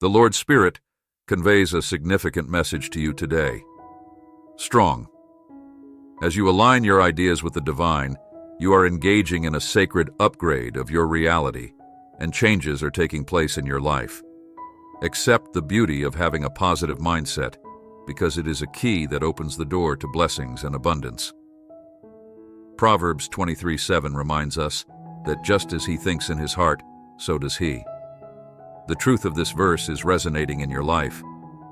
The Lord's Spirit conveys a significant message to you today. Strong. As you align your ideas with the divine, you are engaging in a sacred upgrade of your reality, and changes are taking place in your life. Accept the beauty of having a positive mindset, because it is a key that opens the door to blessings and abundance. Proverbs 23:7 reminds us that just as he thinks in his heart, so does he. The truth of this verse is resonating in your life.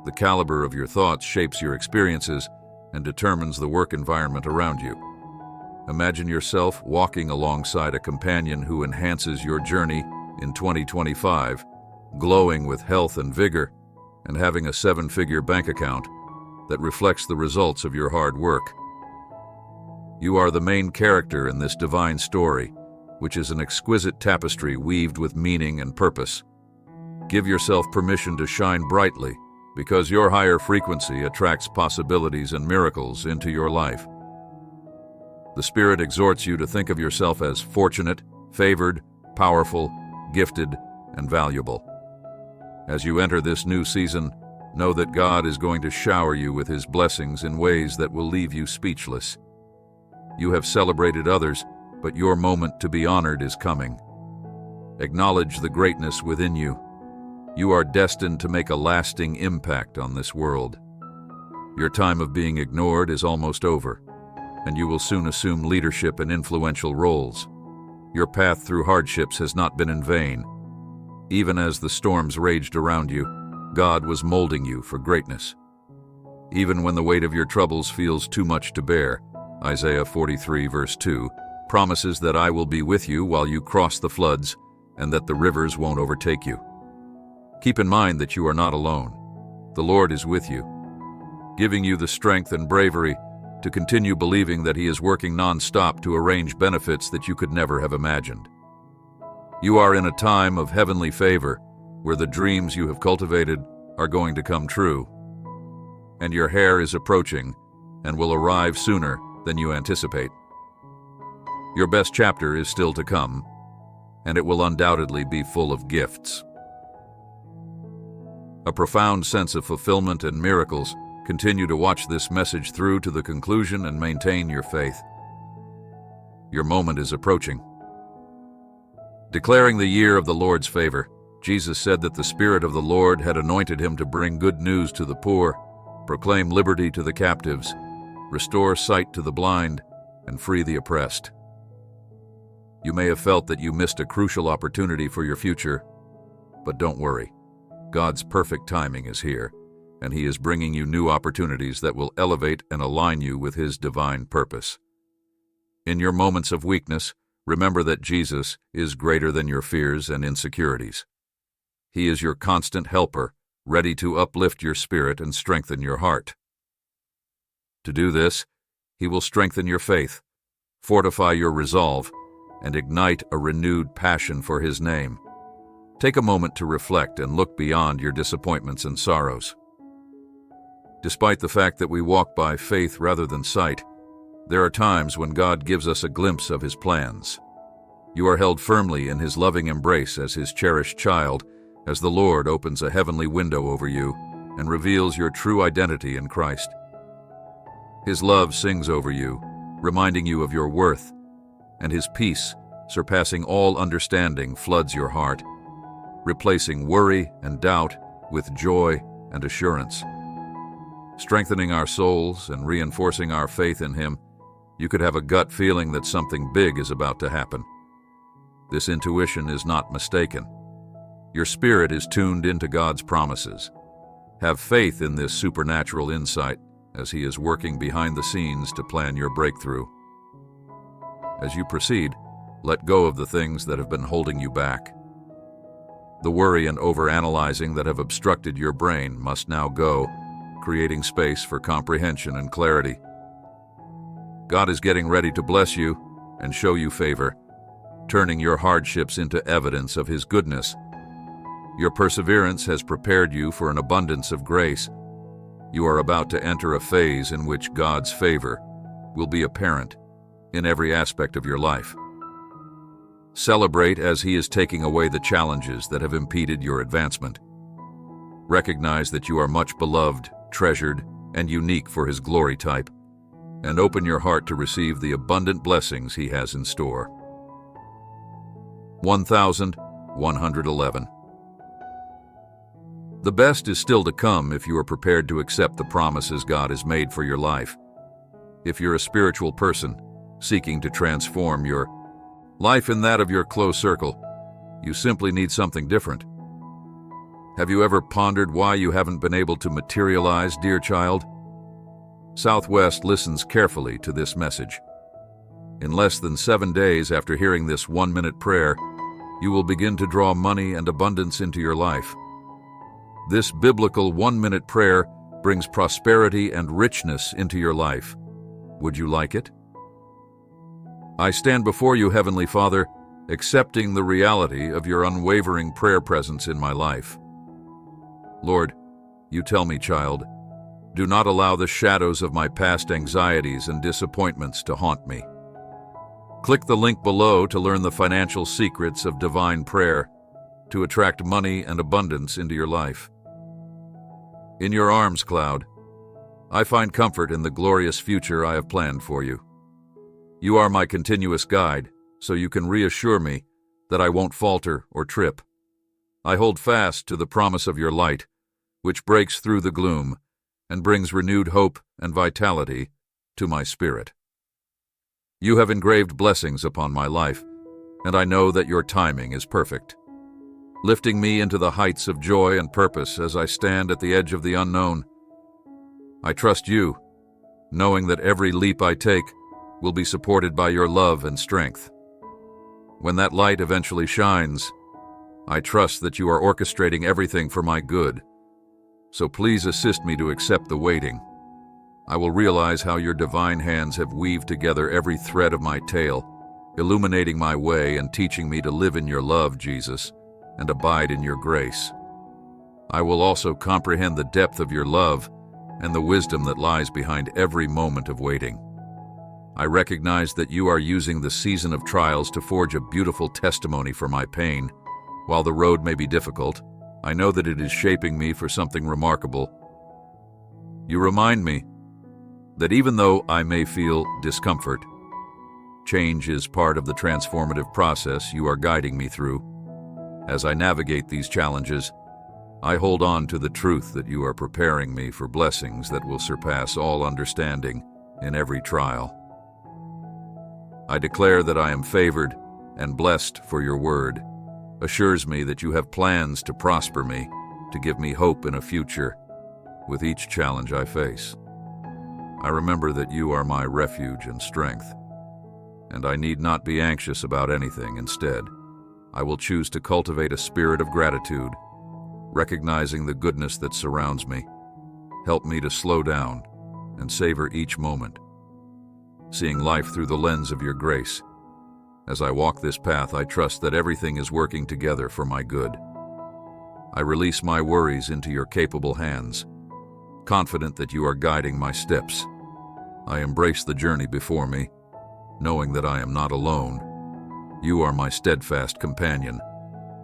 The caliber of your thoughts shapes your experiences and determines the work environment around you. Imagine yourself walking alongside a companion who enhances your journey in 2025, glowing with health and vigor, and having a 7-figure bank account that reflects the results of your hard work. You are the main character in this divine story, which is an exquisite tapestry weaved with meaning and purpose. Give yourself permission to shine brightly, because your higher frequency attracts possibilities and miracles into your life. The Spirit exhorts you to think of yourself as fortunate, favored, powerful, gifted, and valuable. As you enter this new season, know that God is going to shower you with His blessings in ways that will leave you speechless. You have celebrated others, but your moment to be honored is coming. Acknowledge the greatness within you. You are destined to make a lasting impact on this world. Your time of being ignored is almost over, and you will soon assume leadership and influential roles. Your path through hardships has not been in vain. Even as the storms raged around you, God was molding you for greatness. Even when the weight of your troubles feels too much to bear, Isaiah 43 verse 2 promises that I will be with you while you cross the floods and that the rivers won't overtake you. Keep in mind that you are not alone. The Lord is with you, giving you the strength and bravery to continue believing that He is working non-stop to arrange benefits that you could never have imagined. You are in a time of heavenly favor where the dreams you have cultivated are going to come true, and your heir is approaching and will arrive sooner than you anticipate. Your best chapter is still to come, and it will undoubtedly be full of gifts. A profound sense of fulfillment and miracles continue to watch this message through to the conclusion and maintain your faith. Your moment is approaching. Declaring the year of the Lord's favor, Jesus said that the Spirit of the Lord had anointed Him to bring good news to the poor, proclaim liberty to the captives, restore sight to the blind, and free the oppressed. You may have felt that you missed a crucial opportunity for your future, but don't worry. God's perfect timing is here, and He is bringing you new opportunities that will elevate and align you with His divine purpose. In your moments of weakness, remember that Jesus is greater than your fears and insecurities. He is your constant helper, ready to uplift your spirit and strengthen your heart. To do this, He will strengthen your faith, fortify your resolve, and ignite a renewed passion for His name. Take a moment to reflect and look beyond your disappointments and sorrows. Despite the fact that we walk by faith rather than sight, there are times when God gives us a glimpse of His plans. You are held firmly in His loving embrace as His cherished child, as the Lord opens a heavenly window over you and reveals your true identity in Christ. His love sings over you, reminding you of your worth, and His peace, surpassing all understanding, floods your heart, replacing worry and doubt with joy and assurance. Strengthening our souls and reinforcing our faith in Him, you could have a gut feeling that something big is about to happen. This intuition is not mistaken. Your spirit is tuned into God's promises. Have faith in this supernatural insight as He is working behind the scenes to plan your breakthrough. As you proceed, let go of the things that have been holding you back. The worry and overanalyzing that have obstructed your brain must now go, creating space for comprehension and clarity. God is getting ready to bless you and show you favor, turning your hardships into evidence of His goodness. Your perseverance has prepared you for an abundance of grace. You are about to enter a phase in which God's favor will be apparent in every aspect of your life. Celebrate as He is taking away the challenges that have impeded your advancement. Recognize that you are much beloved, treasured, and unique for His glory type, and open your heart to receive the abundant blessings He has in store. 1111. The best is still to come if you are prepared to accept the promises God has made for your life. If you're a spiritual person seeking to transform your life and that of your close circle, you simply need something different. Have you ever pondered why you haven't been able to materialize, dear child? Southwest listens carefully to this message. In less than 7 days after hearing this 1-minute prayer, you will begin to draw money and abundance into your life. This biblical 1-minute prayer brings prosperity and richness into your life. Would you like it? I stand before you, Heavenly Father, accepting the reality of your unwavering prayer presence in my life. Lord, you tell me, child, do not allow the shadows of my past anxieties and disappointments to haunt me. Click the link below to learn the financial secrets of divine prayer to attract money and abundance into your life. In your arms, Cloud, I find comfort in the glorious future I have planned for you. You are my continuous guide, so you can reassure me that I won't falter or trip. I hold fast to the promise of your light, which breaks through the gloom and brings renewed hope and vitality to my spirit. You have engraved blessings upon my life, and I know that your timing is perfect, lifting me into the heights of joy and purpose as I stand at the edge of the unknown. I trust you, knowing that every leap I take will be supported by your love and strength. When that light eventually shines, I trust that you are orchestrating everything for my good. So please assist me to accept the waiting. I will realize how your divine hands have weaved together every thread of my tale, illuminating my way and teaching me to live in your love, Jesus, and abide in your grace. I will also comprehend the depth of your love and the wisdom that lies behind every moment of waiting. I recognize that you are using the season of trials to forge a beautiful testimony for my pain. While the road may be difficult, I know that it is shaping me for something remarkable. You remind me that even though I may feel discomfort, change is part of the transformative process you are guiding me through. As I navigate these challenges, I hold on to the truth that you are preparing me for blessings that will surpass all understanding in every trial. I declare that I am favored and blessed, for your word assures me that you have plans to prosper me, to give me hope in a future with each challenge I face. I remember that you are my refuge and strength, and I need not be anxious about anything. Instead, I will choose to cultivate a spirit of gratitude, recognizing the goodness that surrounds me. Help me to slow down and savor each moment, seeing life through the lens of your grace. As I walk this path, I trust that everything is working together for my good. I release my worries into your capable hands, confident that you are guiding my steps. I embrace the journey before me, knowing that I am not alone. You are my steadfast companion,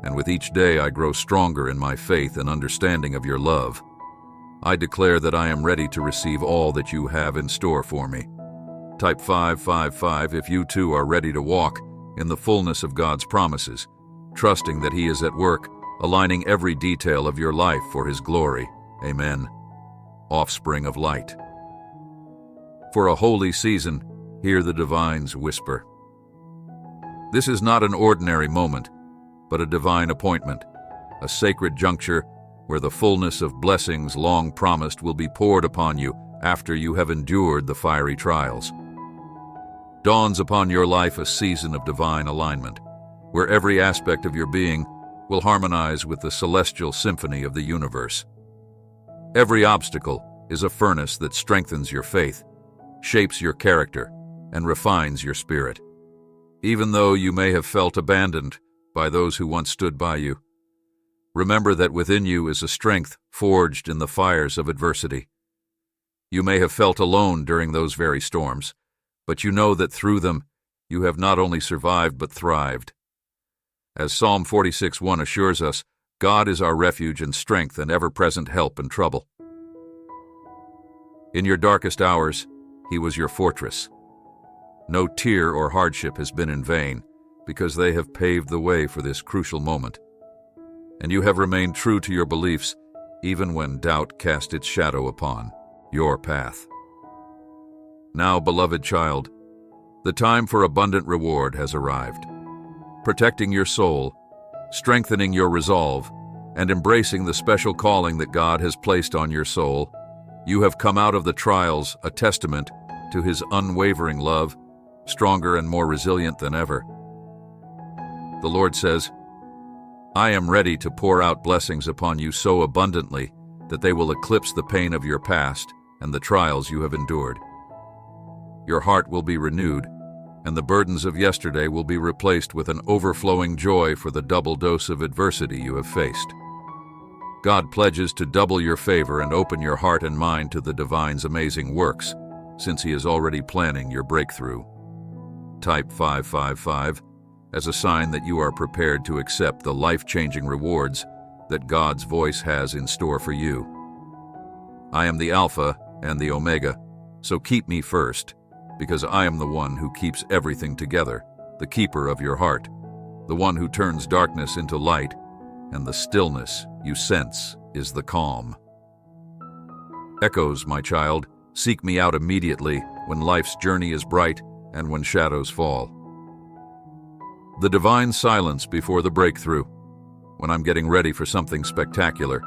and with each day I grow stronger in my faith and understanding of your love. I declare that I am ready to receive all that you have in store for me. Type 555 if you too are ready to walk in the fullness of God's promises, trusting that He is at work, aligning every detail of your life for His glory. Amen. Offspring of light. For a holy season, hear the divine's whisper. This is not an ordinary moment, but a divine appointment, a sacred juncture where the fullness of blessings long promised will be poured upon you after you have endured the fiery trials. Dawns upon your life a season of divine alignment, where every aspect of your being will harmonize with the celestial symphony of the universe. Every obstacle is a furnace that strengthens your faith, shapes your character, and refines your spirit. Even though you may have felt abandoned by those who once stood by you, remember that within you is a strength forged in the fires of adversity. You may have felt alone during those very storms, but you know that through them you have not only survived but thrived. As Psalm 46:1 assures us, God is our refuge and strength and ever-present help in trouble. In your darkest hours, He was your fortress. No tear or hardship has been in vain, because they have paved the way for this crucial moment. And you have remained true to your beliefs, even when doubt cast its shadow upon your path. Now, beloved child, the time for abundant reward has arrived. Protecting your soul, strengthening your resolve, and embracing the special calling that God has placed on your soul, you have come out of the trials a testament to His unwavering love, stronger and more resilient than ever. The Lord says, I am ready to pour out blessings upon you so abundantly that they will eclipse the pain of your past and the trials you have endured. Your heart will be renewed, and the burdens of yesterday will be replaced with an overflowing joy for the double dose of adversity you have faced. God pledges to double your favor and open your heart and mind to the divine's amazing works, since He is already planning your breakthrough. Type 555 as a sign that you are prepared to accept the life-changing rewards that God's voice has in store for you. I am the Alpha and the Omega, so keep me first, because I am the one who keeps everything together, the keeper of your heart, the one who turns darkness into light, and the stillness you sense is the calm. Echoes, my child, seek me out immediately when life's journey is bright and when shadows fall. The divine silence before the breakthrough, when I'm getting ready for something spectacular.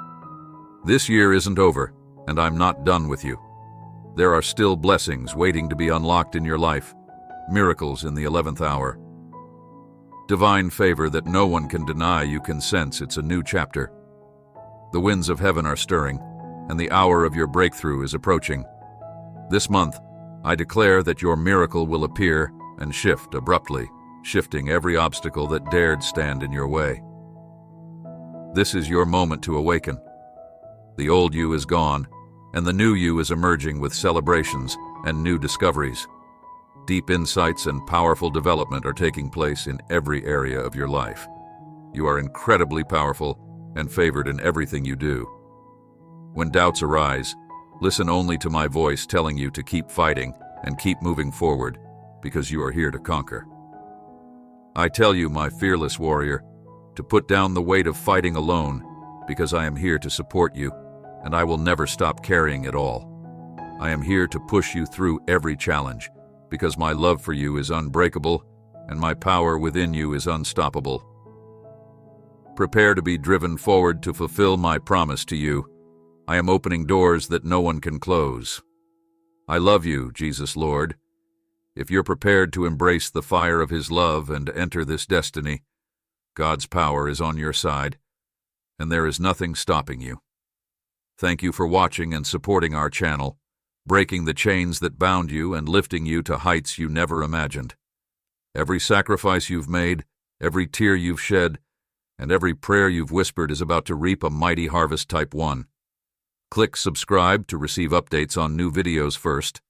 This year isn't over, and I'm not done with you. There are still blessings waiting to be unlocked in your life, miracles in the 11th hour. Divine favor that no one can deny. You can sense it's a new chapter. The winds of heaven are stirring, and the hour of your breakthrough is approaching. This month, I declare that your miracle will appear and shift abruptly, shifting every obstacle that dared stand in your way. This is your moment to awaken. The old you is gone, and the new you is emerging with celebrations and new discoveries. Deep insights and powerful development are taking place in every area of your life. You are incredibly powerful and favored in everything you do. When doubts arise, listen only to my voice telling you to keep fighting and keep moving forward, because you are here to conquer. I tell you, my fearless warrior, to put down the weight of fighting alone, because I am here to support you, and I will never stop carrying it all. I am here to push you through every challenge, because my love for you is unbreakable, and my power within you is unstoppable. Prepare to be driven forward to fulfill my promise to you. I am opening doors that no one can close. I love you, Jesus Lord. If you're prepared to embrace the fire of His love and enter this destiny, God's power is on your side, and there is nothing stopping you. Thank you for watching and supporting our channel, breaking the chains that bound you and lifting you to heights you never imagined. Every sacrifice you've made, every tear you've shed, and every prayer you've whispered is about to reap a mighty harvest. Type 1. Click subscribe to receive updates on new videos first.